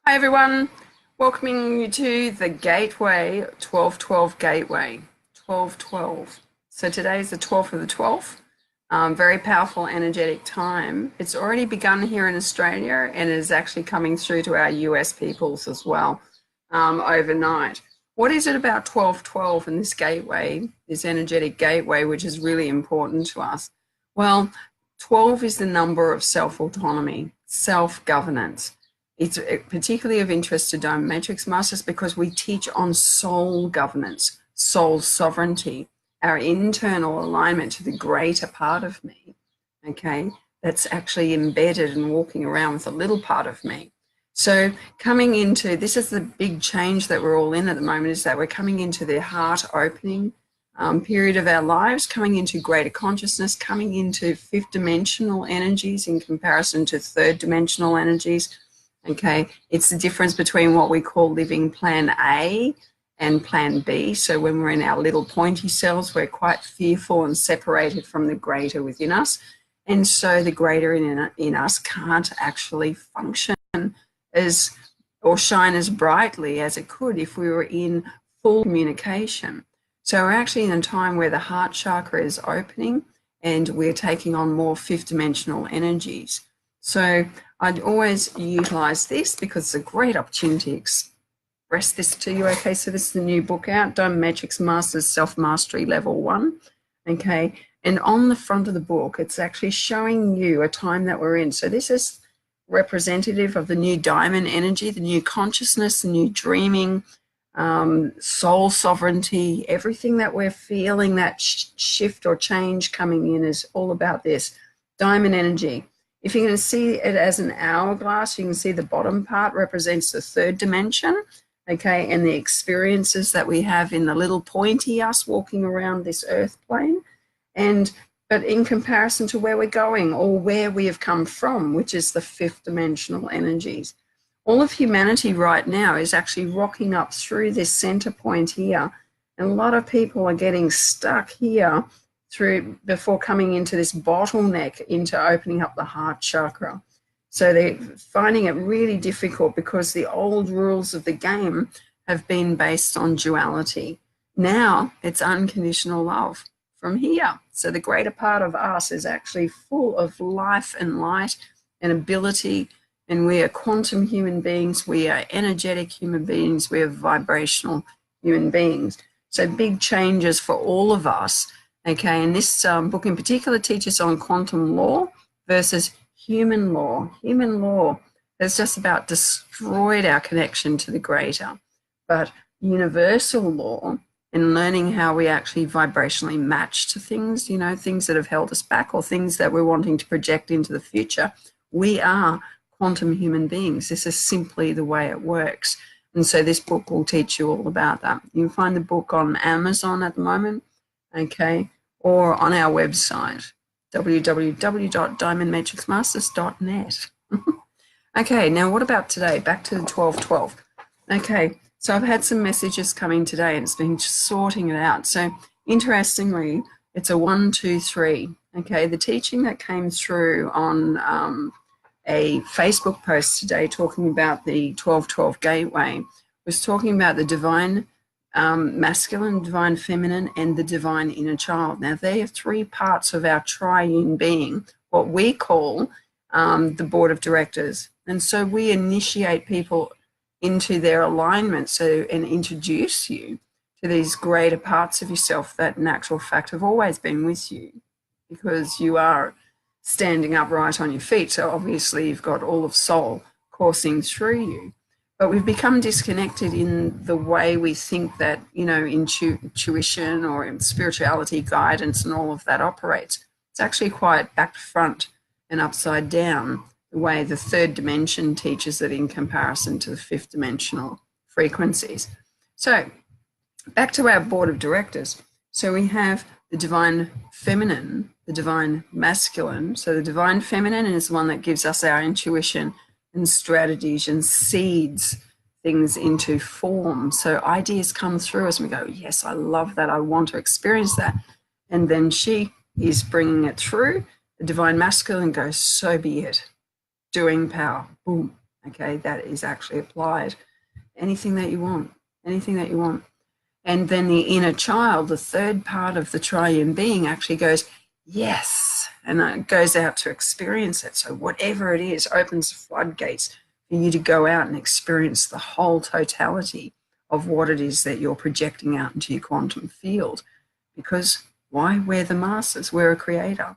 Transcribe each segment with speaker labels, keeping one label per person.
Speaker 1: Hi everyone, welcoming you to the Gateway 1212 Gateway 1212. So today is the 12th of the 12th, very powerful energetic time. It's already begun here in Australia and is actually coming through to our US peoples as well overnight. What is it about 1212 and this gateway, this energetic gateway, which is really important to us? Well, 12 is the number of self-autonomy, self-governance. It's particularly of interest to Diamond Matrix Masters because we teach on soul governance, soul sovereignty, our internal alignment to the greater part of me, okay, that's actually embedded and walking around with a little part of me. So coming into, this is the big change that we're all in at the moment, is that we're coming into the heart opening period of our lives, coming into greater consciousness, coming into fifth dimensional energies in comparison to third dimensional energies. Okay, it's the difference between what we call living plan A and plan B. So when we're in our little pointy cells, we're quite fearful and separated from the greater within us. And so the greater in us can't actually function as or shine as brightly as it could if we were in full communication. So we're actually in a time where the heart chakra is opening and we're taking on more fifth dimensional energies. So I'd always utilize this because it's a great opportunity to express this to you. Okay, so this is the new book out, Diamond Matrix Masters Self-Mastery Level 1. Okay, and on the front of the book, it's actually showing you a time that we're in. So this is representative of the new diamond energy, the new consciousness, the new dreaming, soul sovereignty, everything that we're feeling, that shift or change coming in is all about this diamond energy. If you're going to see it as an hourglass, you can see the bottom part represents the third dimension, okay, and the experiences that we have in the little pointy us walking around this earth plane. But in comparison to where we're going or where we have come from, which is the fifth dimensional energies. All of humanity right now is actually rocking up through this center point here. And a lot of people are getting stuck here before coming into this bottleneck into opening up the heart chakra. So they're finding it really difficult because the old rules of the game have been based on duality. Now it's unconditional love from here. So the greater part of us is actually full of life and light and ability, and we are quantum human beings, we are energetic human beings, we are vibrational human beings. So big changes for all of us. Okay, and this book in particular teaches on quantum law versus human law. Human law has just about destroyed our connection to the greater. But universal law and learning how we actually vibrationally match to things, you know, things that have held us back or things that we're wanting to project into the future, we are quantum human beings. This is simply the way it works. And so this book will teach you all about that. You can find the book on Amazon at the moment. Okay, or on our website, www.diamondmatrixmasters.net. Okay, now what about today? Back to the 1212. Okay, so I've had some messages coming today and it's been sorting it out. So interestingly, it's a 1, 2, 3. Okay, the teaching that came through on a Facebook post today talking about the 1212 gateway was talking about the divine masculine, divine feminine, and the divine inner child. Now, they are three parts of our triune being, what we call the board of directors. And so we initiate people into their alignment and introduce you to these greater parts of yourself that in actual fact have always been with you because you are standing upright on your feet. So obviously you've got all of soul coursing through you. But we've become disconnected in the way we think that, you know, intuition or in spirituality, guidance and all of that operates. It's actually quite back to front and upside down, the way the third dimension teaches it in comparison to the fifth dimensional frequencies. So back to our board of directors. So we have the divine feminine, the divine masculine. So the divine feminine is the one that gives us our intuition and strategies and seeds things into form. So ideas come through us and we go, yes, I love that. I want to experience that. And then she is bringing it through. The divine masculine goes, so be it. Doing power. Boom. okay, that is actually applied. Anything that you want, anything that you want. And then the inner child, the third part of the triune being, actually goes, yes, and it goes out to experience it. So whatever it is opens the floodgates for you to go out and experience the whole totality of what it is that you're projecting out into your quantum field. Because why? We're the masters. We're a creator.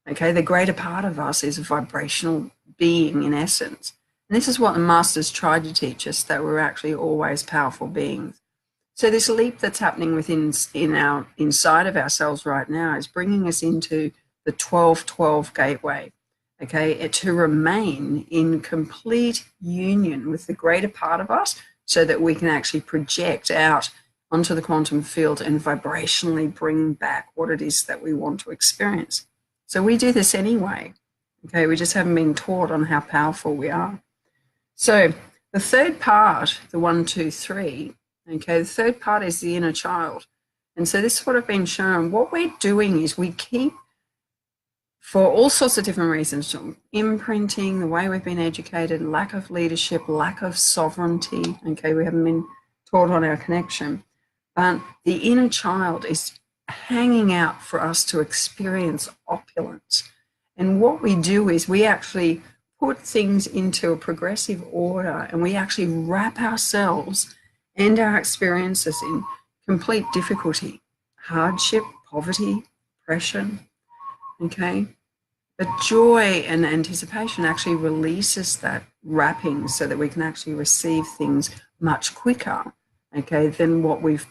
Speaker 1: Okay, the greater part of us is a vibrational being in essence. And this is what the masters tried to teach us, that we're actually always powerful beings. So this leap that's happening within inside of ourselves right now is bringing us into the 12-12 gateway, okay, to remain in complete union with the greater part of us so that we can actually project out onto the quantum field and vibrationally bring back what it is that we want to experience. So we do this anyway, okay, we just haven't been taught on how powerful we are. So the third part, the 1, 2, 3, okay, the third part is the inner child. And so this is what I've been shown. What we're doing is we keep, for all sorts of different reasons, imprinting, the way we've been educated, lack of leadership, lack of sovereignty, okay, we haven't been taught on our connection. But the inner child is hanging out for us to experience opulence. And what we do is we actually put things into a progressive order, and we actually wrap ourselves and our experiences in complete difficulty, hardship, poverty, oppression, okay? But joy and anticipation actually releases that wrapping so that we can actually receive things much quicker, okay, than what we've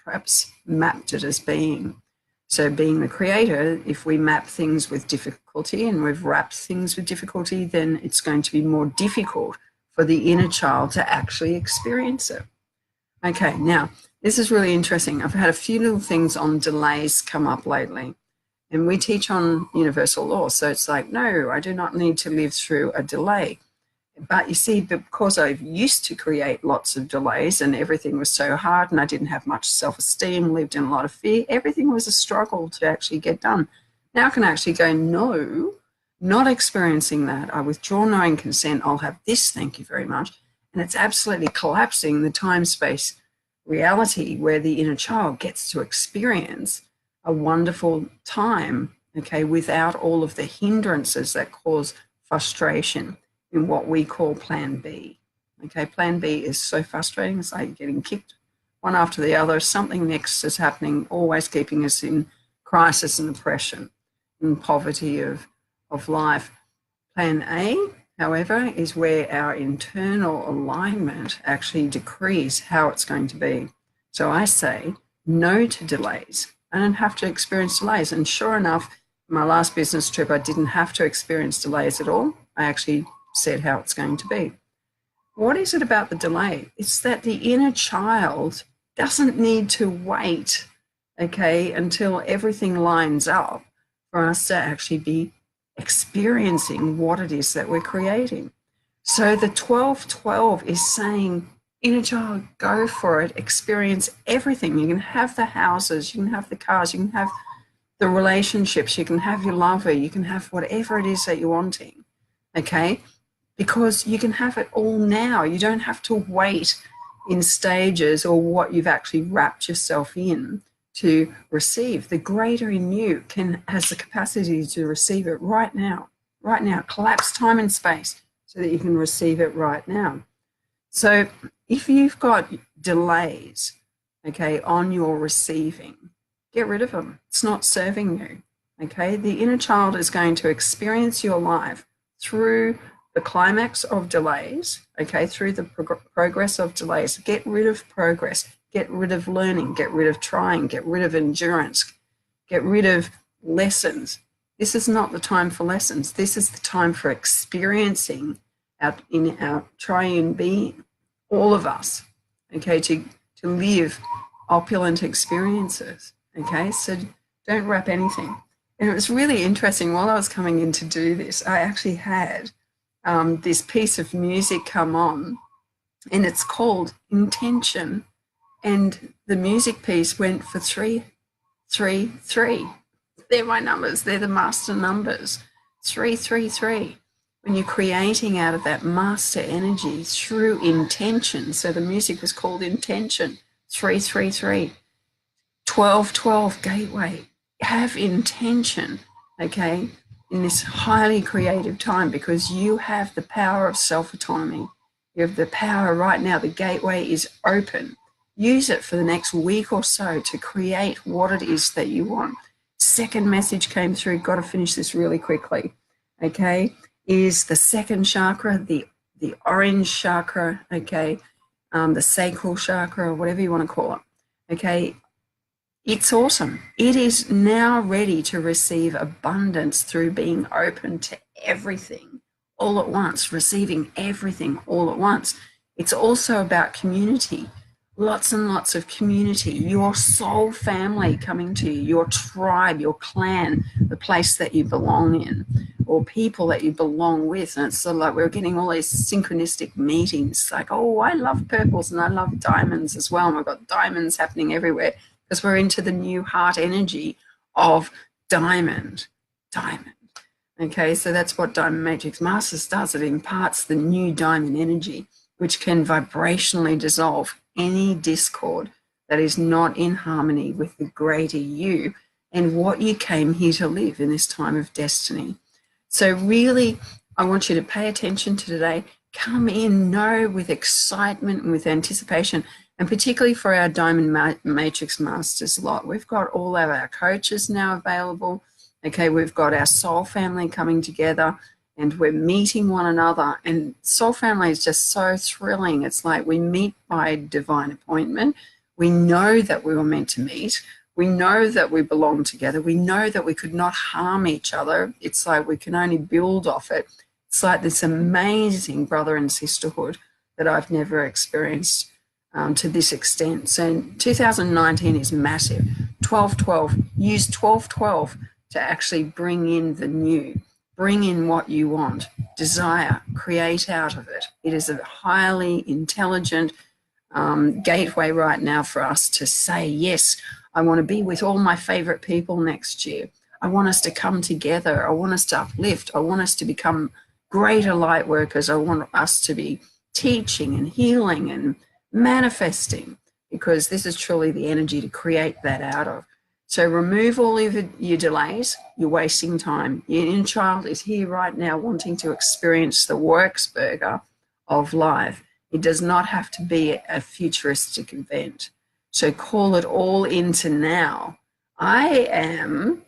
Speaker 1: perhaps mapped it as being. So being the creator, if we map things with difficulty and we've wrapped things with difficulty, then it's going to be more difficult for the inner child to actually experience it. Okay, now, this is really interesting. I've had a few little things on delays come up lately, and we teach on universal law. So it's like, no, I do not need to live through a delay. But you see, because I used to create lots of delays and everything was so hard and I didn't have much self-esteem, lived in a lot of fear, everything was a struggle to actually get done. Now I can actually go, no, not experiencing that. I withdraw knowing consent. I'll have this, thank you very much. And it's absolutely collapsing the time-space reality where the inner child gets to experience a wonderful time, okay, without all of the hindrances that cause frustration in what we call plan B. Okay, plan B is so frustrating. It's like getting kicked one after the other. Something next is happening, always keeping us in crisis and oppression and poverty of life. Plan A, however, is where our internal alignment actually decrees how it's going to be. So I say no to delays. I don't have to experience delays. And sure enough, my last business trip, I didn't have to experience delays at all. I actually said how it's going to be. What is it about the delay? It's that the inner child doesn't need to wait, okay, until everything lines up for us to actually be experiencing what it is that we're creating. So the 12-12 is saying, inner child, go for it, experience everything. You can have the houses, you can have the cars, you can have the relationships, you can have your lover, you can have whatever it is that you're wanting, okay? Because you can have it all now. You don't have to wait in stages or what you've actually wrapped yourself in to receive. The greater in you has the capacity to receive it right now, collapse time and space so that you can receive it right now. So if you've got delays, okay, on your receiving, get rid of them. It's not serving you, okay? The inner child is going to experience your life through the climax of delays, okay, through the progress of delays. Get rid of progress, get rid of learning, get rid of trying, get rid of endurance, get rid of lessons. This is not the time for lessons. This is the time for experiencing in our triune being, all of us, okay, to live opulent experiences, okay? So don't wrap anything. And it was really interesting. While I was coming in to do this, I actually had this piece of music come on, and it's called Intention, and the music piece went for 3, 3, 3. They're my numbers. They're the master numbers. 3, 3, 3. when you're creating out of that master energy through intention. So the music was called Intention, 333, 1212 gateway. Have intention, okay, in this highly creative time, because you have the power of self-autonomy. You have the power right now. The gateway is open. Use it for the next week or so to create what it is that you want. Second message came through, got to finish this really quickly, okay, is the second chakra, the orange chakra, okay, the sacral chakra, or whatever you want to call it, okay. It's awesome. It is now ready to receive abundance through being open to everything all at once, receiving everything all at once. It's also about community, lots and lots of community, your soul family coming to you, your tribe, your clan, the place that you belong in, or people that you belong with. And it's sort of like we're getting all these synchronistic meetings, like, oh, I love purples and I love diamonds as well. And we've got diamonds happening everywhere, because we're into the new heart energy of diamond. Okay, so that's what Diamond Matrix Masters does. It imparts the new diamond energy, which can vibrationally dissolve any discord that is not in harmony with the greater you and what you came here to live in this time of destiny. So really, I want you to pay attention to today. Come in, know, with excitement and with anticipation. And particularly for our Diamond Matrix Masters lot, we've got all of our coaches now available. Okay, we've got our soul family coming together and we're meeting one another. And soul family is just so thrilling. It's like we meet by divine appointment. We know that we were meant to meet. We know that we belong together. We know that we could not harm each other. It's like we can only build off it. It's like this amazing brother and sisterhood that I've never experienced to this extent. So 2019 is massive. 1212, use 1212 to actually bring in the new, bring in what you want, desire, create out of it. It is a highly intelligent gateway right now for us to say, yes, I want to be with all my favorite people next year. I want us to come together. I want us to uplift. I want us to become greater light workers. I want us to be teaching and healing and manifesting, because this is truly the energy to create that out of. So remove all of your delays. You're wasting time. Your inner child is here right now wanting to experience the works burger of life. It does not have to be a futuristic event. So call it all into now. I'm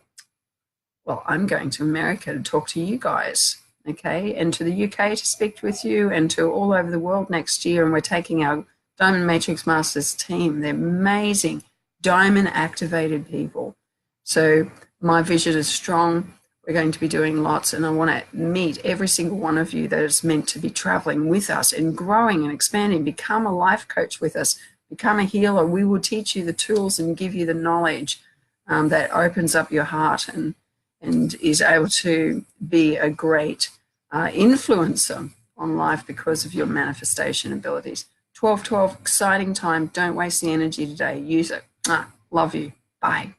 Speaker 1: going to America to talk to you guys, okay, and to the UK to speak with you, and to all over the world next year. And we're taking our Diamond Matrix Masters team. They're amazing, diamond activated people. So my vision is strong. We're going to be doing lots, and I want to meet every single one of you that is meant to be traveling with us and growing and expanding. Become a life coach with us, become a healer. We will teach you the tools and give you the knowledge that opens up your heart and is able to be a great influencer on life because of your manifestation abilities. 1212, exciting time. Don't waste the energy today. Use it. Love you. Bye.